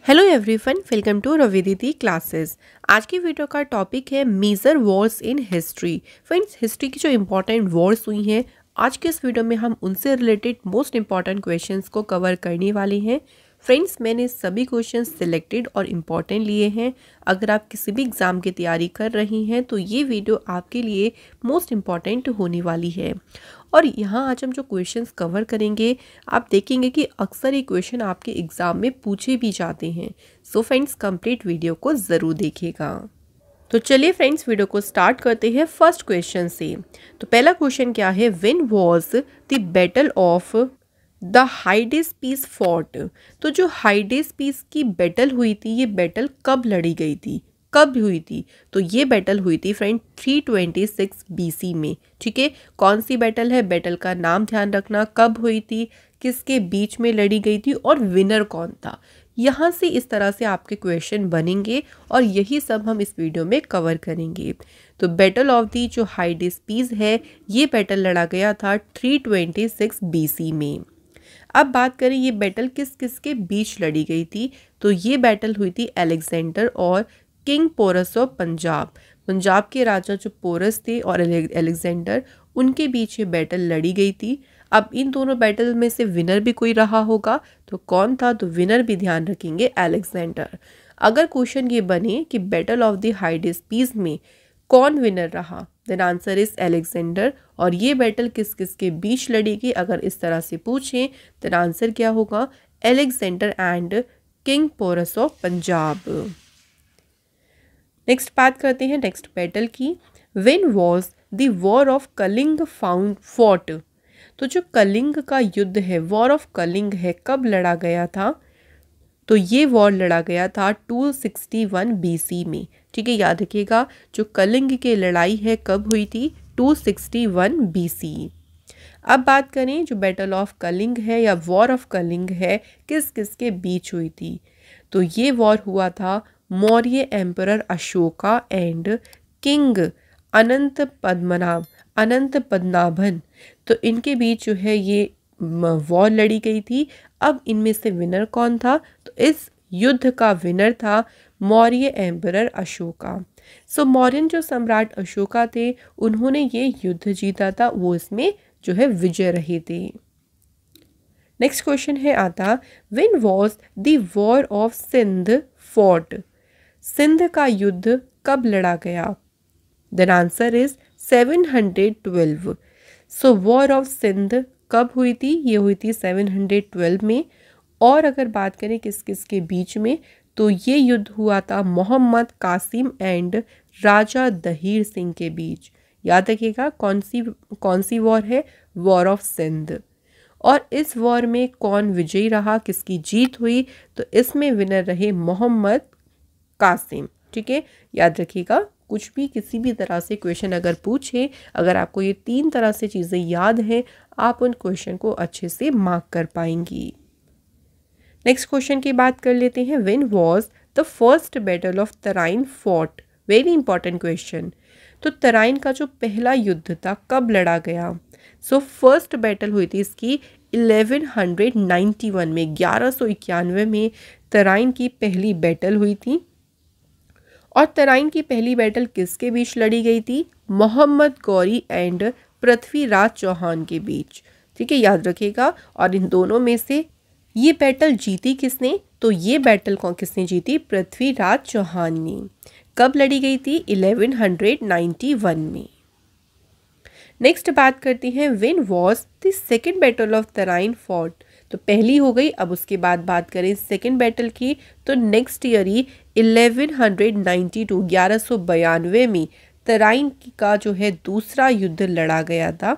Hello everyone, welcome to Ravi Didi classes. आज की video का टॉपिक है major wars in history. Friends, history की जो इम्पोर्टेंट वॉर्स हुई हैं, आज के इस वीडियो में हम उनसे रिलेटेड मोस्ट इम्पॉर्टेंट क्वेश्चंस को कवर करने वाले हैं। फ्रेंड्स, मैंने सभी क्वेश्चंस सिलेक्टेड और इम्पॉर्टेंट लिए हैं। अगर आप किसी भी एग्ज़ाम की तैयारी कर रही हैं तो ये वीडियो आपके लिए मोस्ट इम्पॉर्टेंट होने वाली है। और यहाँ आज हम जो क्वेश्चंस कवर करेंगे, आप देखेंगे कि अक्सर ये क्वेश्चन आपके एग्ज़ाम में पूछे भी जाते हैं। सो फ्रेंड्स, कंप्लीट वीडियो को ज़रूर देखिएगा। तो चलिए फ्रेंड्स, वीडियो को स्टार्ट करते हैं फर्स्ट क्वेश्चन से। तो पहला क्वेश्चन क्या है, when was the battle of the Hydaspes fought. तो जो हाइडेस पीस की बैटल हुई थी, ये बैटल कब लड़ी गई थी, कब हुई थी? तो ये बैटल हुई थी फ्रेंड 326 बीसी में। ठीक है, कौन सी बैटल है, बैटल का नाम ध्यान रखना, कब हुई थी, किसके बीच में लड़ी गई थी और विनर कौन था। यहाँ से इस तरह से आपके क्वेश्चन बनेंगे और यही सब हम इस वीडियो में कवर करेंगे। तो बैटल ऑफ दी जो हाइडेस पीस है, ये बैटल लड़ा गया था 326 बीसी में। अब बात करें ये बैटल किस किस के बीच लड़ी गई थी, तो ये बैटल हुई थी अलेक्जेंडर और किंग पोरस ऑफ पंजाब। पंजाब के राजा जो पोरस थे और अलेक्जेंडर, उनके बीच ये बैटल लड़ी गई थी। अब इन दोनों बैटल में से विनर भी कोई रहा होगा, तो कौन था? तो विनर भी ध्यान रखेंगे अलेक्जेंडर। अगर क्वेश्चन ये बने कि बैटल ऑफ द हाइडेस पीस में कौन विनर रहा, देन आंसर इज अलेक्जेंडर। और ये बैटल किस किस के बीच लड़ेगी, अगर इस तरह से पूछें देन आंसर क्या होगा, Alexander and king Porus of Punjab. Next बात करते हैं नेक्स्ट बैटल की। When was the war of Kalinga found fought. तो जो कलिंग का युद्ध है, वॉर ऑफ कलिंग है, कब लड़ा गया था? तो ये वॉर लड़ा गया था 261 बीसी में। ठीक है, याद रखिएगा, जो कलिंग की लड़ाई है कब हुई थी? 261 बीसी। अब बात करें जो बैटल ऑफ कलिंग है या वॉर ऑफ कलिंग है, किस किस के बीच हुई थी? तो ये वॉर हुआ था Maurya emperor Ashoka and king Anant Padmanabhan. तो इनके बीच जो है ये वॉर लड़ी गई थी। अब इनमें से विनर कौन था? तो इस युद्ध का विनर था मौर्य एम्परर अशोका। सो मौर्यन जो सम्राट अशोका थे, उन्होंने ये युद्ध जीता था, वो इसमें जो है विजय रहे थे। नेक्स्ट क्वेश्चन है आता, when was the war of Sindh fought. Sindh का युद्ध कब लड़ा गया? Then answer is 712। So war of Sindh कब हुई थी? ये हुई थी 712 में। और अगर बात करें किस किस के बीच में, तो ये युद्ध हुआ था मोहम्मद कासिम एंड राजा दहीर सिंह के बीच। याद रखिएगा, कौन सी वॉर है? War of Sindh. और इस वॉर में कौन विजयी रहा, किसकी जीत हुई? तो इसमें विनर रहे मोहम्मद कासिम। ठीक है, याद रखिएगा, कुछ भी किसी भी तरह से क्वेश्चन अगर पूछे, अगर आपको ये तीन तरह से चीज़ें याद हैं, आप उन क्वेश्चन को अच्छे से मार्क कर पाएंगी। नेक्स्ट क्वेश्चन की बात कर लेते हैं। When was the first battle of Tarain fought. Very important question. तो तराइन का जो पहला युद्ध था, कब लड़ा गया? सो फर्स्ट बैटल हुई थी इसकी 1191 में, 1191 में तराइन की पहली बैटल हुई थी। और तराइन की पहली बैटल किसके बीच लड़ी गई थी? मोहम्मद गौरी एंड पृथ्वीराज चौहान के बीच। ठीक है, याद रखिएगा। और इन दोनों में से ये बैटल जीती किसने? तो ये बैटल किसने जीती? पृथ्वीराज चौहान ने। कब लड़ी गई थी? 1191 में। नेक्स्ट बात करते हैं, when was the second battle of Tarain fought. तो पहली हो गई, अब उसके बाद बात करें सेकंड बैटल की, तो नेक्स्ट ईयर ही 1192 में तराइन का जो है दूसरा युद्ध लड़ा गया था।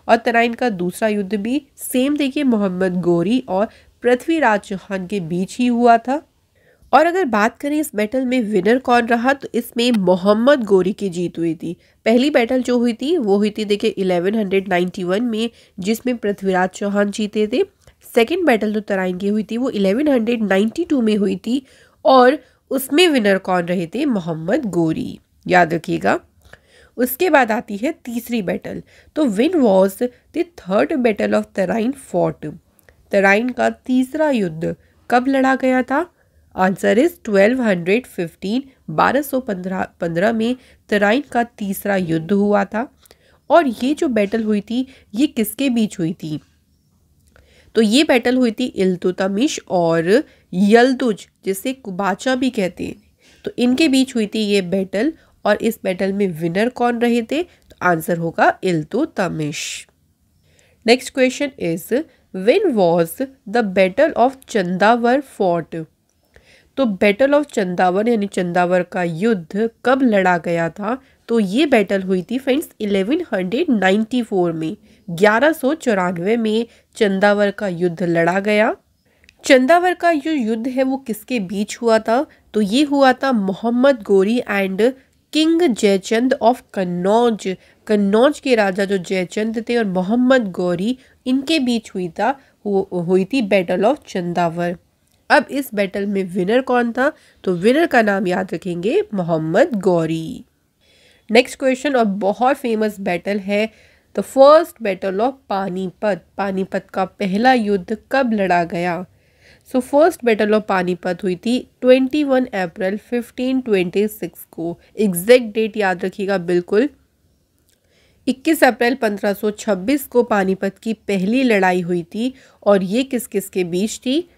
और तराइन का दूसरा युद्ध भी सेम देखिए, मोहम्मद गौरी और पृथ्वीराज चौहान के बीच ही हुआ था। और अगर बात करें इस बैटल में विनर कौन रहा, तो इसमें मोहम्मद गौरी की जीत हुई थी। पहली बैटल जो हुई थी वो हुई थी देखिए 1191 में, जिसमें पृथ्वीराज चौहान जीते थे। सेकंड बैटल जो तराइन की हुई थी वो 1192 में हुई थी, और उसमें विनर कौन रहे थे? मोहम्मद गौरी। याद रखिएगा। उसके बाद आती है तीसरी बैटल। तो when was the third battle of Tarain fought. Tarain का तीसरा युद्ध कब लड़ा गया था? आंसर इज 1215 में तराइन का तीसरा युद्ध हुआ था। और ये जो बैटल हुई थी ये किसके बीच हुई थी? तो ये बैटल हुई थी इल्तुतमिश और यल्दुज, जिसे कुबाचा भी कहते हैं, तो इनके बीच हुई थी ये बैटल। और इस बैटल में विनर कौन रहे थे? तो आंसर होगा Iltutmish. Next question is when was the battle of Chandawar fought? तो बैटल ऑफ चंदावर यानी चंदावर का युद्ध कब लड़ा गया था? तो ये बैटल हुई थी फ्रेंड्स 1194 में, 1194 में चंदावर का युद्ध लड़ा गया। चंदावर का जो युद्ध है वो किसके बीच हुआ था? तो ये हुआ था Mohammad Ghori and king Jaichand of Kannauj. Kannauj के राजा जो जयचंद थे और मोहम्मद गौरी, इनके बीच हुई थी बैटल ऑफ चंदावर। अब इस बैटल में विनर कौन था? तो विनर का नाम याद रखेंगे, मोहम्मद गौरी। नेक्स्ट क्वेश्चन और बहुत फेमस बैटल है the first battle of Panipat. Panipat का पहला युद्ध कब लड़ा गया? So first battle of Panipat हुई थी 21 अप्रैल 1526 को। एग्जैक्ट डेट याद रखिएगा बिल्कुल। 21 अप्रैल 1526 को पानीपत की पहली लड़ाई हुई थी। और ये किस किस के बीच थी?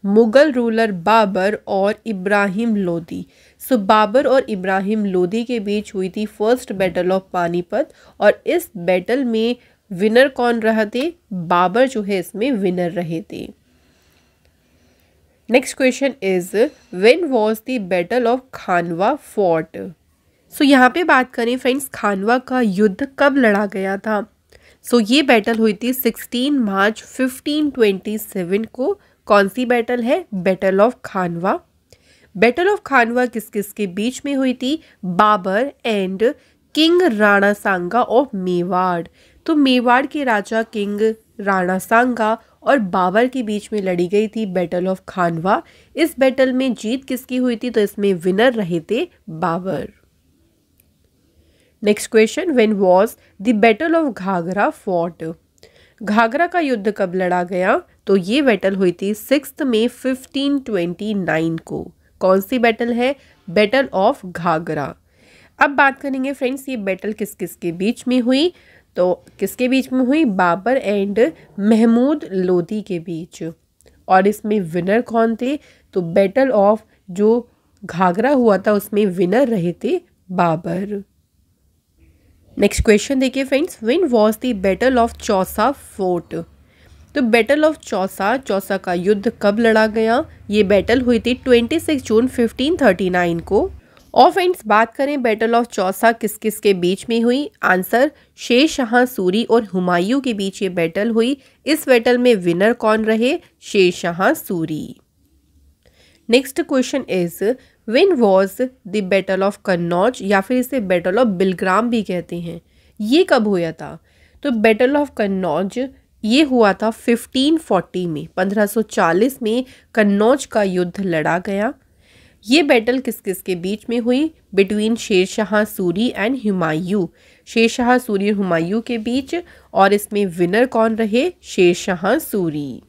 मुगल रूलर बाबर और इब्राहिम लोदी। सो बाबर और इब्राहिम लोदी के बीच हुई थी फर्स्ट बैटल ऑफ पानीपत। और इस बैटल में विनर कौन रहे थे? बाबर जो है इसमें विनर रहे थे। Next question is when was the battle of Khanwa fought? So यहाँ पे बात करें फ्रेंड्स, खानवा का युद्ध कब लड़ा गया था? सो ये बैटल हुई थी 16 मार्च 1527 को। कौन सी बैटल है? Battle of Khanwa. Battle of Khanwa किस किस के बीच में हुई थी? Babur and king Rana Sanga of Mewar. तो मेवाड़ के राजा किंग राणा सांगा और बाबर के बीच में लड़ी गई थी बैटल ऑफ खानवा। इस बैटल में जीत किसकी हुई थी? तो इसमें विनर रहे थे Babur. Next question, when was the battle of Ghaghra fought? Ghaghra का युद्ध कब लड़ा गया? तो ये बैटल हुई थी 6 मई 1529 को। कौन सी बैटल है? Battle of Ghaghra. अब बात करेंगे फ्रेंड्स, ये बैटल किस किस के बीच में हुई? तो किसके बीच में हुई? बाबर एंड महमूद लोदी के बीच। और इसमें विनर कौन थे? तो बैटल ऑफ जो घाघरा हुआ था उसमें विनर रहे थे बाबर। नेक्स्ट क्वेश्चन देखिए friends, when was the battle of Chausa fort? तो बैटल ऑफ चौसा का युद्ध कब लड़ा गया? ये बैटल हुई थी 26 जून 1539 को। और फ्रेंड्स बात करें बैटल ऑफ चौसा किस किस के बीच में हुई? आंसर शेर शाह सूरी और हुमायूं के बीच ये बैटल हुई। इस बैटल में विनर कौन रहे? Sher Shah Suri. Next question is when was the battle of Kannauj, या फिर इसे बैटल ऑफ बिलग्राम भी कहते हैं, ये कब हुआ था? तो बैटल ऑफ कन्नौज ये हुआ था 1540 में, 1540 में कन्नौज का युद्ध लड़ा गया। ये बैटल किस किस के बीच में हुई? Between Sher Shah Suri and Humayun. शेर शाह सूरी और हुमायूं के बीच। और इसमें विनर कौन रहे? Sher Shah Suri.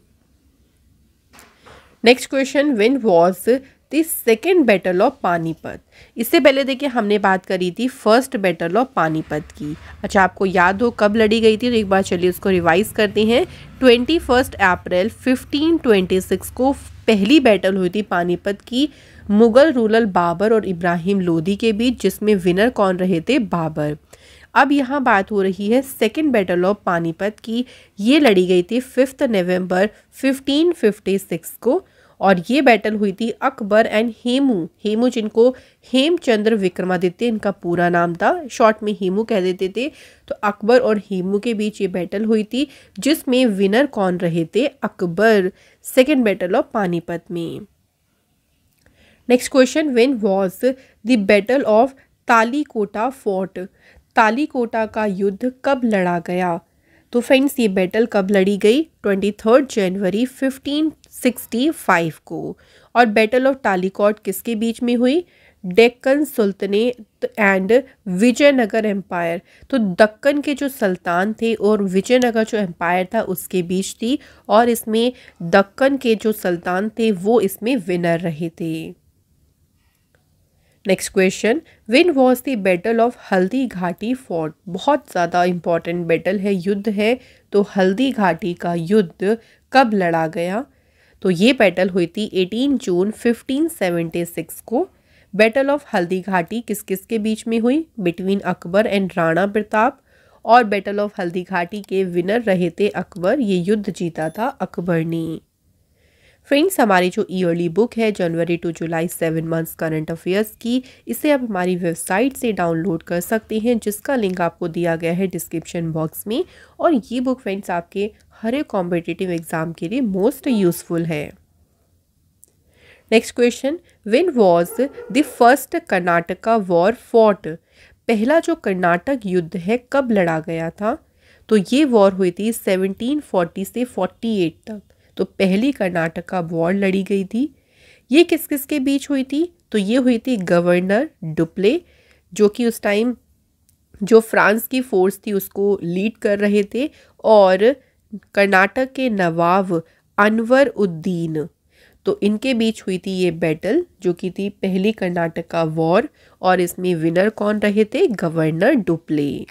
Next question, when was the second battle of Panipat? इससे पहले देखिए हमने बात करी थी फर्स्ट बैटल ऑफ पानीपत की। अच्छा, आपको याद हो कब लड़ी गई थी? तो एक बार चलिए उसको रिवाइज करते हैं। 21 अप्रैल 1526 को पहली बैटल हुई थी पानीपत की मुगल रूलर बाबर और इब्राहिम लोदी के बीच, जिसमें विनर कौन रहे थे? बाबर। अब यहाँ बात हो रही है सेकेंड बैटल ऑफ पानीपत की। ये लड़ी गई थी 5 नवंबर 1556 को। और ये बैटल हुई थी अकबर एंड हेमू जिनको हेमचंद्र विक्रमादित्य इनका पूरा नाम था, शॉर्ट में हेमू कह देते थे। तो अकबर और हेमू के बीच ये बैटल हुई थी, जिसमें विनर कौन रहे थे? Akbar. Second battle of Panipat में। Next question, when was the battle of Talikota fought? Talikota का युद्ध कब लड़ा गया? तो फ्रेंड्स ये बैटल कब लड़ी गई? 23 जनवरी 1565 को। और बैटल ऑफ तालीकोट किसके बीच में हुई? Deccan sultanate and Vijayanagara empire. तो दक्कन के जो सुल्तान थे और विजयनगर जो एम्पायर था उसके बीच थी, और इसमें दक्कन के जो सुल्तान थे वो इसमें विनर रहे थे। Next question, win was the battle of Haldi Ghati fort. बहुत ज़्यादा इंपॉर्टेंट बैटल है, युद्ध है। तो हल्दी घाटी का युद्ध कब लड़ा गया? तो ये बैटल हुई थी 18 जून 1576 को। बैटल ऑफ हल्दी घाटी किस किस के बीच में हुई? Between Akbar and Rana Pratap. और बैटल ऑफ हल्दी घाटी के विनर रहे थे अकबर। ये युद्ध जीता था अकबर ने। फ्रेंड्स, हमारी जो ईयरली बुक है जनवरी टू जुलाई 7 मंथ्स करंट अफेयर्स की, इसे आप हमारी वेबसाइट से डाउनलोड कर सकते हैं, जिसका लिंक आपको दिया गया है डिस्क्रिप्शन बॉक्स में। और ये बुक फ्रेंड्स आपके हर एक कॉम्पिटिटिव एग्जाम के लिए मोस्ट यूजफुल है। Next question, when was the first Karnataka war fought. पहला जो कर्नाटक युद्ध है कब लड़ा गया था? तो ये वॉर हुई थी 1740 से 48 तक। तो पहली कर्नाटका वॉर लड़ी गई थी। ये किस किस के बीच हुई थी? तो ये हुई थी गवर्नर डुप्ले, जो कि उस टाइम जो फ्रांस की फोर्स थी उसको लीड कर रहे थे, और कर्नाटक के नवाब अनवर उद्दीन। तो इनके बीच हुई थी ये बैटल, जो कि थी पहली कर्नाटका वॉर, और इसमें विनर कौन रहे थे? Governor Dupleix.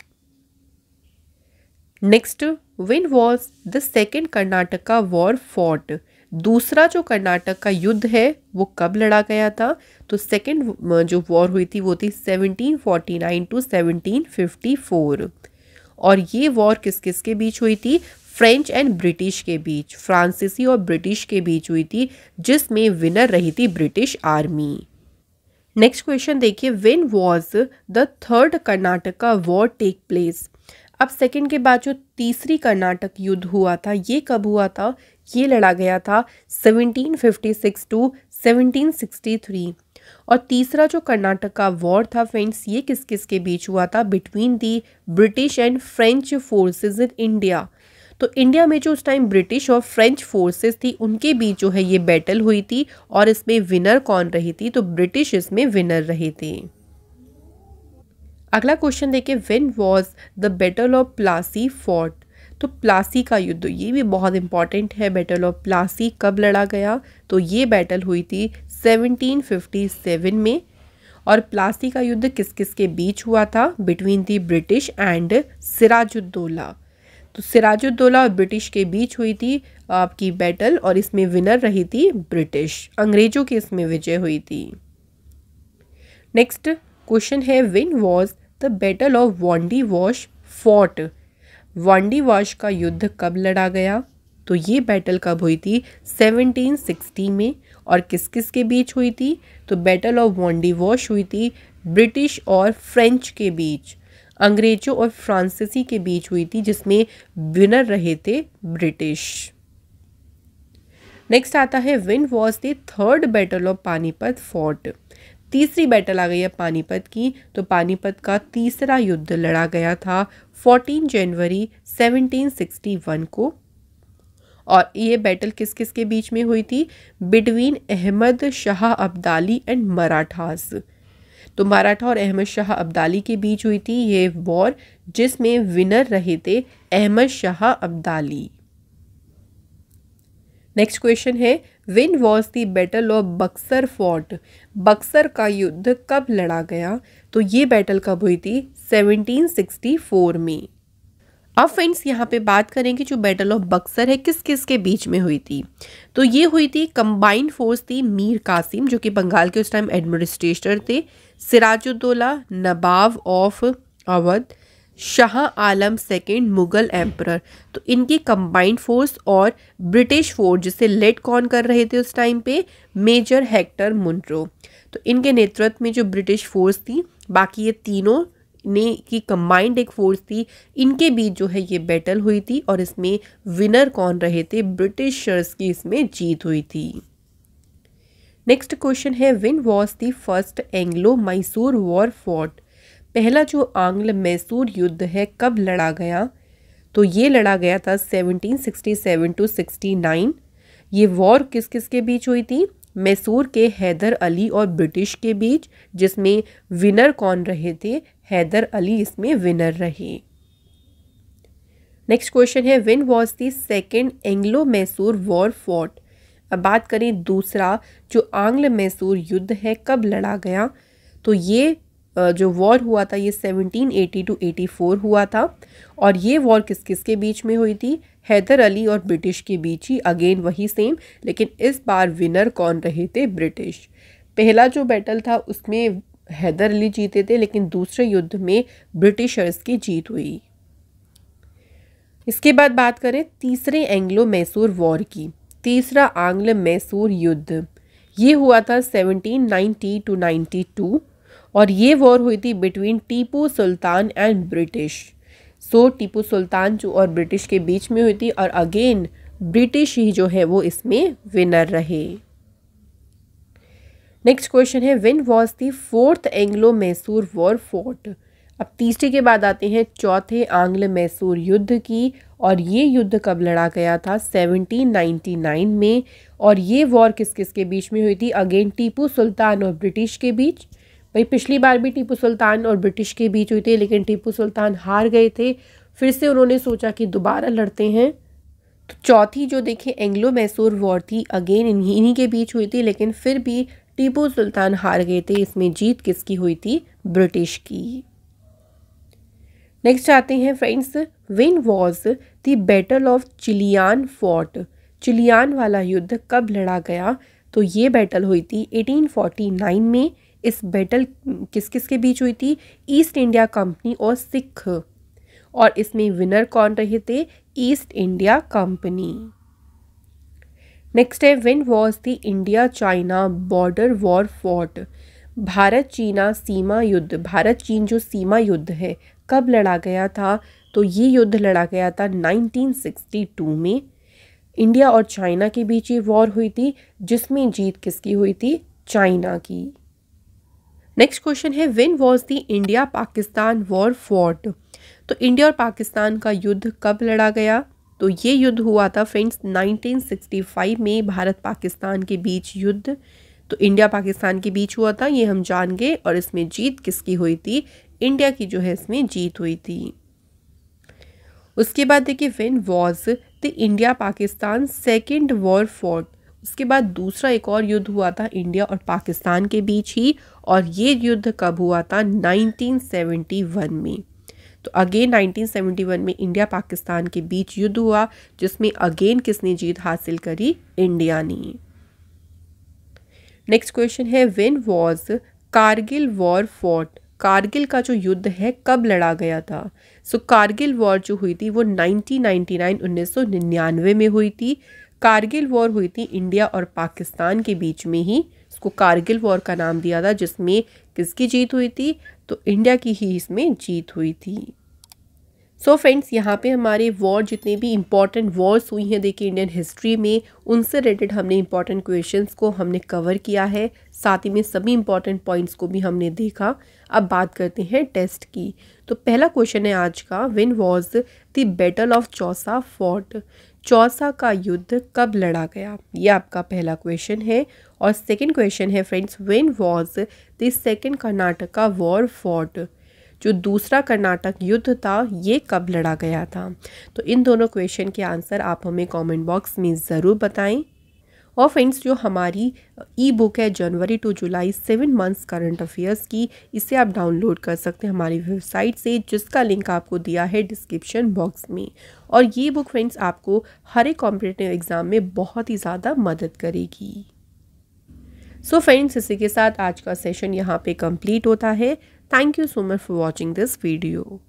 Next, when was the second Karnataka war fought. दूसरा जो कर्नाटक का युद्ध है वो कब लड़ा गया था? तो सेकेंड जो वॉर हुई थी वो थी 1749 टू 1754। और ये वॉर किस किस के बीच हुई थी? फ्रेंच एंड ब्रिटिश के बीच, फ्रांसीसी और ब्रिटिश के बीच हुई थी, जिसमें विनर रही थी ब्रिटिश आर्मी। नेक्स्ट क्वेश्चन देखिए, when was the third Karnataka war take place. अब सेकंड के बाद जो तीसरी कर्नाटक युद्ध हुआ था ये कब हुआ था? ये लड़ा गया था 1756 टू 1763। और तीसरा जो कर्नाटक का वॉर था फ्रेंड्स, ये किस किस के बीच हुआ था? Between the British and French forces in India. तो इंडिया में जो उस टाइम ब्रिटिश और फ्रेंच फोर्सेस थी उनके बीच जो है ये बैटल हुई थी, और इसमें विनर कौन रही थी? तो ब्रिटिश इसमें विनर रहे थे। अगला क्वेश्चन देखिए, when was the battle of Plassey fought. तो प्लासी का युद्ध, ये भी बहुत इंपॉर्टेंट है। बैटल ऑफ प्लासी कब लड़ा गया? तो ये बैटल हुई थी 1757 में। और प्लासी का युद्ध किस किस के बीच हुआ था? Between the British and Sirajuddaula. तो सिराजुद्दौला और ब्रिटिश के बीच हुई थी आपकी बैटल, और इसमें विनर रही थी ब्रिटिश। अंग्रेजों की इसमें विजय हुई थी। नेक्स्ट क्वेश्चन है, when was the battle of Wandiwash fought. Wandiwash का युद्ध कब लड़ा गया? तो ये बैटल कब हुई थी? 1760 में। और किस किस के बीच हुई थी? तो बैटल ऑफ वांडी वॉश हुई थी ब्रिटिश और फ्रेंच के बीच, अंग्रेजों और फ्रांसीसी के बीच हुई थी, जिसमें विनर रहे थे ब्रिटिश। नेक्स्ट आता है, when was the third battle of Panipat fought. तीसरी बैटल आ गई है पानीपत की। तो पानीपत का तीसरा युद्ध लड़ा गया था 14 जनवरी 1761 को। और ये बैटल किस किस के बीच में हुई थी? Between Ahmad Shah Abdali and Marathas. तो मराठा और अहमद शाह अब्दाली के बीच हुई थी ये वॉर, जिसमें विनर रहे थे अहमद शाह अब्दाली। नेक्स्ट क्वेश्चन है, when was the battle of Buxar fought. Buxar का युद्ध कब लड़ा गया? तो ये बैटल कब हुई थी? 1764 में। अब फ्रेंड्स यहाँ पे बात करेंगे जो बैटल ऑफ बक्सर है किस किस के बीच में हुई थी। तो ये हुई थी, कंबाइंड फोर्स थी मीर कासिम, जो कि बंगाल के उस टाइम एडमिनिस्ट्रेटर थे, Sirajuddaula nawab of Awadh, Shah Alam second Mughal emperor. तो इनकी कंबाइंड फोर्स और ब्रिटिश फोर्स, जिसे लेड कौन कर रहे थे उस टाइम पे? Major Hector Munro. तो इनके नेतृत्व में जो ब्रिटिश फोर्स थी, बाकी ये तीनों ने की कंबाइंड एक फोर्स थी, इनके बीच जो है ये बैटल हुई थी, और इसमें विनर कौन रहे थे? ब्रिटिशर्स की इसमें जीत हुई थी। नेक्स्ट क्वेश्चन है, when was the first Anglo Mysore war fought. पहला जो आंग्ल मैसूर युद्ध है कब लड़ा गया? तो ये लड़ा गया था 1767 टू 69। ये वॉर किस किस के बीच हुई थी? मैसूर के हैदर अली और ब्रिटिश के बीच, जिसमें विनर कौन रहे थे? हैदर अली इसमें विनर रहे। नेक्स्ट क्वेश्चन है when was the second Anglo Mysore war fought. अब बात करें दूसरा जो आंग्ल मैसूर युद्ध है कब लड़ा गया, तो ये जो वॉर हुआ था ये 1780 to 84 हुआ था। और ये वॉर किस किस के बीच में हुई थी? हैदर अली और ब्रिटिश के बीच ही, अगेन वही सेम, लेकिन इस बार विनर कौन रहे थे? ब्रिटिश। पहला जो बैटल था उसमें हैदर अली जीते थे, लेकिन दूसरे युद्ध में ब्रिटिशर्स की जीत हुई। इसके बाद बात करें तीसरे एंग्लो मैसूर वॉर की। तीसरा आंग्ल मैसूर युद्ध ये हुआ था 1790 to 92 और ये वॉर हुई थी between Tipu Sultan and British. So Tipu Sultan जो और ब्रिटिश के बीच में हुई थी और अगेन ब्रिटिश ही जो है वो इसमें विनर रहे। नेक्स्ट क्वेश्चन है when was the fourth Anglo Mysore war fought. अब तीसरे के बाद आते हैं चौथे आंग्ल मैसूर युद्ध की, और ये युद्ध कब लड़ा गया था? 1799 में। और ये वॉर किस किस के बीच में हुई थी? अगेन टीपू सुल्तान और ब्रिटिश के बीच। भाई पिछली बार भी टीपू सुल्तान और ब्रिटिश के बीच हुई थी, लेकिन टीपू सुल्तान हार गए थे, फिर से उन्होंने सोचा कि दोबारा लड़ते हैं। तो चौथी जो देखिए एंग्लो मैसूर वॉर थी अगेन इन्हीं के बीच हुई थी, लेकिन फिर भी टीपू सुल्तान हार गए थे। इसमें जीत किसकी हुई थी? ब्रिटिश की। नेक्स्ट आते हैं friends when was the battle of Chillian fought. Chillian वाला युद्ध कब लड़ा गया? तो ये बैटल हुई थी 1849 में। इस बैटल किस किस के बीच हुई थी? ईस्ट इंडिया कंपनी और सिख, और इसमें विनर कौन रहे थे? East India company. नेक्स्ट है when was the India China border war fought. Bharat चीना सीमा युद्ध, भारत चीन जो सीमा युद्ध है कब लड़ा गया था? तो ये युद्ध लड़ा गया था 1962 में। इंडिया और चाइना के बीच ये वॉर हुई थी, जिसमें जीत किसकी हुई थी? चाइना की। नेक्स्ट क्वेश्चन है when was the India Pakistan war fought. तो इंडिया और पाकिस्तान का युद्ध कब लड़ा गया? तो ये युद्ध हुआ था फ्रेंड्स 1965 में, भारत पाकिस्तान के बीच युद्ध। तो इंडिया पाकिस्तान के बीच हुआ था, ये हम जान गए, और इसमें जीत किसकी हुई थी? इंडिया की जो है इसमें जीत हुई थी। उसके बाद देखिए when was the India Pakistan second war fought. उसके बाद दूसरा एक और युद्ध हुआ था इंडिया और पाकिस्तान के बीच ही, और ये युद्ध कब हुआ था? 1971 में। तो अगेन 1971 में इंडिया पाकिस्तान के बीच युद्ध हुआ, जिसमें अगेन किसने जीत हासिल करी? इंडिया ने। नेक्स्ट क्वेश्चन है when was Kargil war fought. Kargil का जो युद्ध है कब लड़ा गया था? सो कारगिल वॉर जो हुई थी वो 1999 में हुई थी। कारगिल वॉर हुई थी इंडिया और पाकिस्तान के बीच में ही, इसको कारगिल वॉर का नाम दिया था, जिसमें किसकी जीत हुई थी? तो इंडिया की ही इसमें जीत हुई थी। सो फ्रेंड्स यहाँ पे हमारे वॉर जितने भी इंपॉर्टेंट वॉर्स हुई हैं देखिए इंडियन हिस्ट्री में, उनसे रिलेटेड हमने इंपॉर्टेंट क्वेश्चंस को हमने कवर किया है, साथ ही में सभी इंपॉर्टेंट पॉइंट्स को भी हमने देखा। अब बात करते हैं टेस्ट की। तो पहला क्वेश्चन है आज का when was the battle of Chausa fought. Chausa का युद्ध कब लड़ा गया? ये आपका पहला क्वेश्चन है। और सेकेंड क्वेश्चन है friends when was the second Karnataka war fought. जो दूसरा कर्नाटक युद्ध था ये कब लड़ा गया था? तो इन दोनों क्वेश्चन के आंसर आप हमें कमेंट बॉक्स में ज़रूर बताएं। और फ्रेंड्स जो हमारी ई बुक है जनवरी टू जुलाई 7 मंथ्स करंट अफेयर्स की, इसे आप डाउनलोड कर सकते हैं हमारी वेबसाइट से, जिसका लिंक आपको दिया है डिस्क्रिप्शन बॉक्स में। और ये बुक फ्रेंड्स आपको हर एक कॉम्पिटिटिव एग्ज़ाम में बहुत ही ज़्यादा मदद करेगी। सो फ्रेंड्स इसी के साथ आज का सेशन यहाँ पे कंप्लीट होता है। Thank you so much for watching this video.